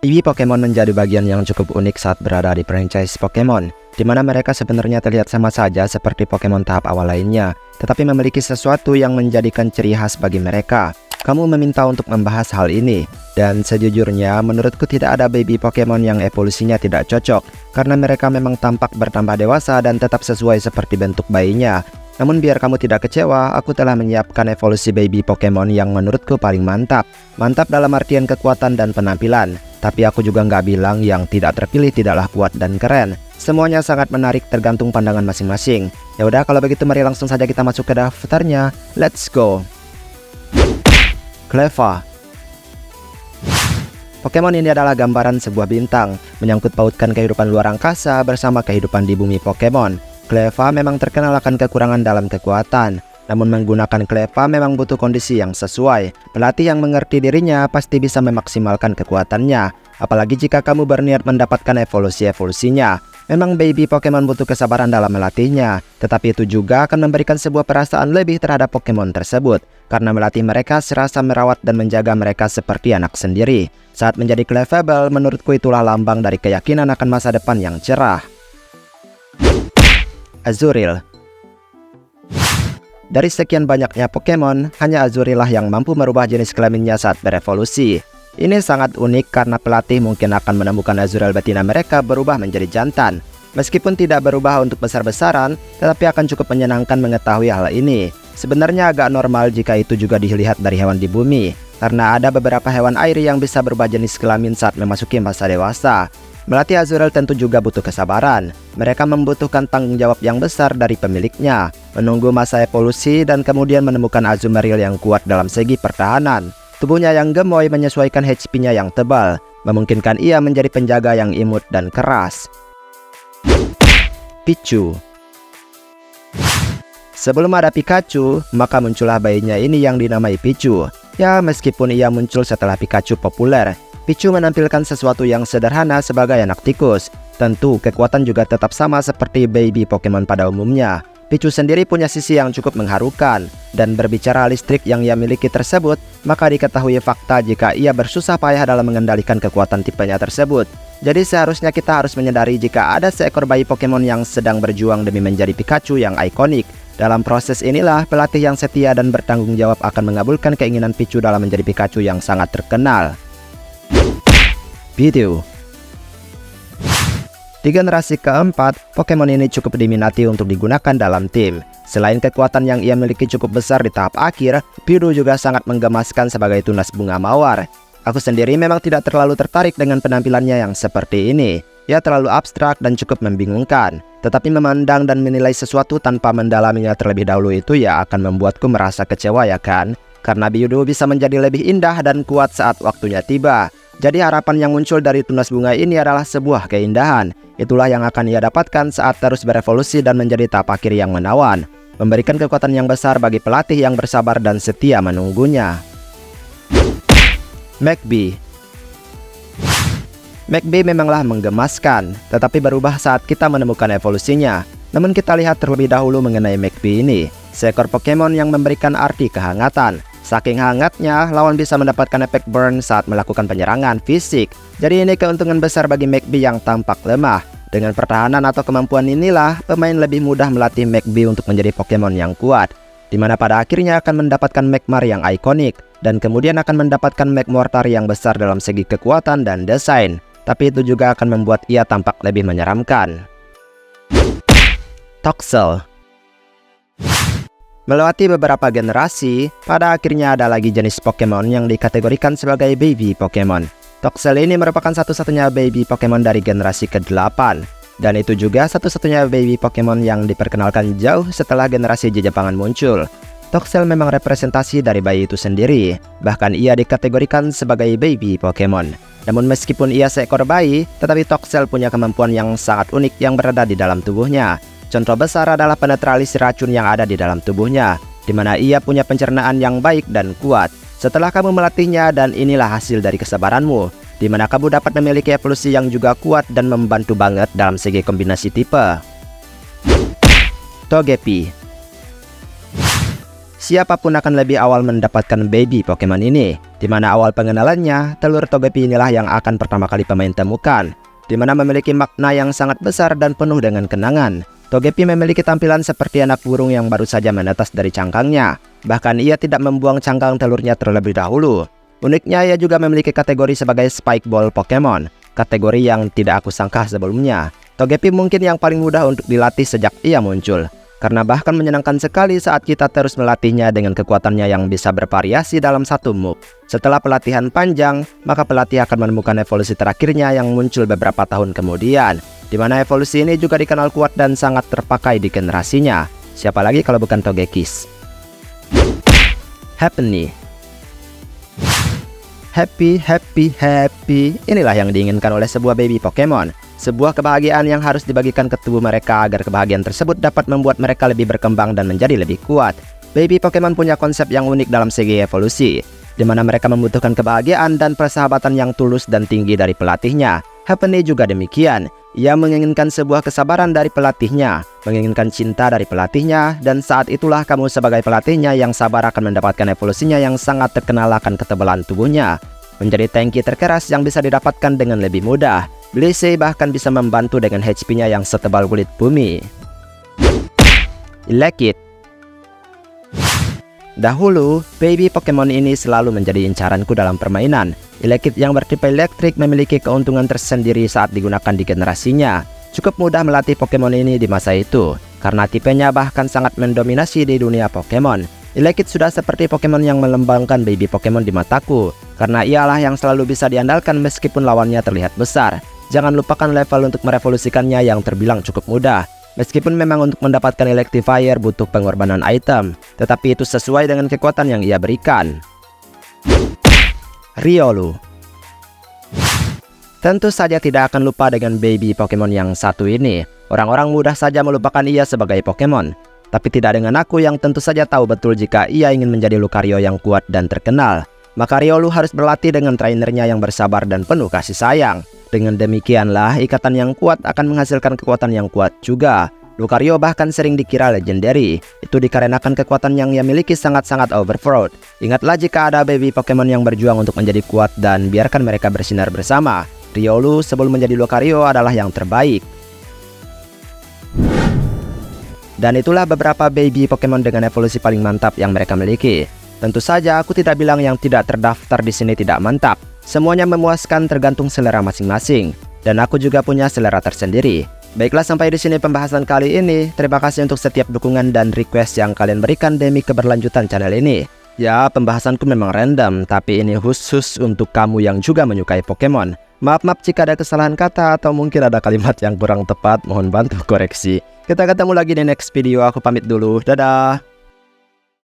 Baby Pokemon menjadi bagian yang cukup unik saat berada di franchise Pokemon, di mana mereka sebenarnya terlihat sama saja seperti Pokemon tahap awal lainnya, tetapi memiliki sesuatu yang menjadikan ciri khas bagi mereka. Kamu meminta untuk membahas hal ini, dan sejujurnya menurutku tidak ada baby Pokemon yang evolusinya tidak cocok, karena mereka memang tampak bertambah dewasa dan tetap sesuai seperti bentuk bayinya. Namun biar kamu tidak kecewa, aku telah menyiapkan evolusi baby Pokemon yang menurutku paling mantap. Mantap dalam artian kekuatan dan penampilan. Tapi aku juga nggak bilang yang tidak terpilih tidaklah kuat dan keren. Semuanya sangat menarik tergantung pandangan masing-masing. Ya udah kalau begitu mari langsung saja kita masuk ke daftarnya. Let's go. Cleffa. Pokemon ini adalah gambaran sebuah bintang, menyangkut pautkan kehidupan luar angkasa bersama kehidupan di bumi Pokemon. Cleffa memang terkenal akan kekurangan dalam kekuatan. Namun menggunakan Cleffa memang butuh kondisi yang sesuai. Pelatih yang mengerti dirinya pasti bisa memaksimalkan kekuatannya. Apalagi jika kamu berniat mendapatkan evolusi-evolusinya. Memang baby Pokemon butuh kesabaran dalam melatihnya. Tetapi itu juga akan memberikan sebuah perasaan lebih terhadap Pokemon tersebut. Karena melatih mereka serasa merawat dan menjaga mereka seperti anak sendiri. Saat menjadi Clefable, menurutku itulah lambang dari keyakinan akan masa depan yang cerah. Azurill. Dari sekian banyaknya Pokemon, hanya Azurill lah yang mampu merubah jenis kelaminnya saat berevolusi. Ini sangat unik karena pelatih mungkin akan menemukan Azurill betina mereka berubah menjadi jantan. Meskipun tidak berubah untuk besar-besaran, tetapi akan cukup menyenangkan mengetahui hal ini. Sebenarnya agak normal jika itu juga dilihat dari hewan di bumi, karena ada beberapa hewan air yang bisa berubah jenis kelamin saat memasuki masa dewasa. Melatih Azurill tentu juga butuh kesabaran. Mereka membutuhkan tanggung jawab yang besar dari pemiliknya, menunggu masa evolusi dan kemudian menemukan Azumarill yang kuat dalam segi pertahanan. Tubuhnya yang gemoy menyesuaikan HP-nya yang tebal, memungkinkan ia menjadi penjaga yang imut dan keras. Pichu. Sebelum ada Pikachu, maka muncullah bayinya ini yang dinamai Pichu. Ya, meskipun ia muncul setelah Pikachu populer, Pichu menampilkan sesuatu yang sederhana sebagai anak tikus. Tentu kekuatan juga tetap sama seperti baby Pokemon pada umumnya. Pichu sendiri punya sisi yang cukup mengharukan. Dan berbicara listrik yang ia miliki tersebut, maka diketahui fakta jika ia bersusah payah dalam mengendalikan kekuatan tipenya tersebut. Jadi seharusnya kita harus menyadari jika ada seekor bayi Pokemon yang sedang berjuang demi menjadi Pikachu yang ikonik. Dalam proses inilah, pelatih yang setia dan bertanggung jawab akan mengabulkan keinginan Pichu dalam menjadi Pikachu yang sangat terkenal. Video. Di generasi keempat, Pokemon ini cukup diminati untuk digunakan dalam tim. Selain kekuatan yang ia miliki cukup besar di tahap akhir, Pidoo juga sangat menggemaskan sebagai tunas bunga mawar. Aku sendiri memang tidak terlalu tertarik dengan penampilannya yang seperti ini. Ia terlalu abstrak dan cukup membingungkan. Tetapi memandang dan menilai sesuatu tanpa mendalaminya terlebih dahulu itu ya akan membuatku merasa kecewa ya kan? Karena Pidoo bisa menjadi lebih indah dan kuat saat waktunya tiba. Jadi harapan yang muncul dari tunas bunga ini adalah sebuah keindahan. Itulah yang akan ia dapatkan saat terus berevolusi dan menjadi tahap akhir yang menawan. Memberikan kekuatan yang besar bagi pelatih yang bersabar dan setia menunggunya. Magby. Magby memanglah menggemaskan, tetapi berubah saat kita menemukan evolusinya. Namun kita lihat terlebih dahulu mengenai Magby ini. Seekor Pokemon yang memberikan arti kehangatan. Saking hangatnya, lawan bisa mendapatkan efek burn saat melakukan penyerangan fisik. Jadi ini keuntungan besar bagi Magby yang tampak lemah. Dengan pertahanan atau kemampuan inilah, pemain lebih mudah melatih Magby untuk menjadi Pokemon yang kuat. Dimana pada akhirnya akan mendapatkan Magmar yang ikonik. Dan kemudian akan mendapatkan Magmortar yang besar dalam segi kekuatan dan desain. Tapi itu juga akan membuat ia tampak lebih menyeramkan. Toxel. Melewati beberapa generasi, pada akhirnya ada lagi jenis Pokemon yang dikategorikan sebagai baby Pokemon. Toxel ini merupakan satu-satunya baby Pokemon dari generasi ke-8. Dan itu juga satu-satunya baby Pokemon yang diperkenalkan jauh setelah generasi Jepangan muncul. Toxel memang representasi dari bayi itu sendiri, bahkan ia dikategorikan sebagai baby Pokemon. Namun meskipun ia seekor bayi, tetapi Toxel punya kemampuan yang sangat unik yang berada di dalam tubuhnya. Contoh besar adalah penetralisi racun yang ada di dalam tubuhnya, di mana ia punya pencernaan yang baik dan kuat. Setelah kamu melatihnya dan inilah hasil dari kesabaranmu, di mana kamu dapat memiliki evolusi yang juga kuat dan membantu banget dalam segi kombinasi tipe. Togepi. Siapapun akan lebih awal mendapatkan baby Pokemon ini, di mana awal pengenalannya, telur Togepi inilah yang akan pertama kali pemain temukan, di mana memiliki makna yang sangat besar dan penuh dengan kenangan. Togepi memiliki tampilan seperti anak burung yang baru saja menetas dari cangkangnya. Bahkan ia tidak membuang cangkang telurnya terlebih dahulu. Uniknya, ia juga memiliki kategori sebagai Spike Ball Pokemon, kategori yang tidak aku sangka sebelumnya. Togepi mungkin yang paling mudah untuk dilatih sejak ia muncul, karena bahkan menyenangkan sekali saat kita terus melatihnya dengan kekuatannya yang bisa bervariasi dalam satu move. Setelah pelatihan panjang, maka pelatih akan menemukan evolusi terakhirnya yang muncul beberapa tahun kemudian, di mana evolusi ini juga dikenal kuat dan sangat terpakai di generasinya. Siapa lagi kalau bukan Togekiss? Happy. Inilah yang diinginkan oleh sebuah baby Pokemon. Sebuah kebahagiaan yang harus dibagikan ke tubuh mereka agar kebahagiaan tersebut dapat membuat mereka lebih berkembang dan menjadi lebih kuat. Baby Pokemon punya konsep yang unik dalam segi evolusi, di mana mereka membutuhkan kebahagiaan dan persahabatan yang tulus dan tinggi dari pelatihnya. Happiny juga demikian. Ia menginginkan sebuah kesabaran dari pelatihnya, menginginkan cinta dari pelatihnya, dan saat itulah kamu sebagai pelatihnya yang sabar akan mendapatkan evolusinya yang sangat terkenal akan ketebalan tubuhnya, menjadi tanki terkeras yang bisa didapatkan dengan lebih mudah. Blissey bahkan bisa membantu dengan HP-nya yang setebal kulit bumi. Elekid. Dahulu, baby Pokemon ini selalu menjadi incaranku dalam permainan. Elekid yang bertipe elektrik memiliki keuntungan tersendiri saat digunakan di generasinya. Cukup mudah melatih Pokemon ini di masa itu, karena tipenya bahkan sangat mendominasi di dunia Pokemon. Elekid sudah seperti Pokemon yang melembangkan baby Pokemon di mataku, karena ialah yang selalu bisa diandalkan meskipun lawannya terlihat besar. Jangan lupakan level untuk merevolusikannya yang terbilang cukup mudah. Meskipun memang untuk mendapatkan Electivire butuh pengorbanan item, tetapi itu sesuai dengan kekuatan yang ia berikan. Riolu. Tentu saja tidak akan lupa dengan baby Pokemon yang satu ini. Orang-orang mudah saja melupakan ia sebagai Pokemon, tapi tidak dengan aku yang tentu saja tahu betul jika ia ingin menjadi Lucario yang kuat dan terkenal. Maka Riolu harus berlatih dengan trainernya yang bersabar dan penuh kasih sayang. Dengan demikianlah, ikatan yang kuat akan menghasilkan kekuatan yang kuat juga. Lucario bahkan sering dikira legendary. Itu dikarenakan kekuatan yang ia miliki sangat-sangat overpowered. Ingatlah jika ada baby Pokemon yang berjuang untuk menjadi kuat dan biarkan mereka bersinar bersama. Riolu sebelum menjadi Lucario adalah yang terbaik. Dan itulah beberapa baby Pokemon dengan evolusi paling mantap yang mereka miliki. Tentu saja aku tidak bilang yang tidak terdaftar di sini tidak mantap. Semuanya memuaskan tergantung selera masing-masing, dan aku juga punya selera tersendiri. Baiklah, sampai di sini pembahasan kali ini. Terima kasih untuk setiap dukungan dan request yang kalian berikan demi keberlanjutan channel ini. Ya, pembahasanku memang random, tapi ini khusus untuk kamu yang juga menyukai Pokemon. Maaf jika ada kesalahan kata atau mungkin ada kalimat yang kurang tepat, mohon bantu koreksi. Kita ketemu lagi di next video, aku pamit dulu, dadah.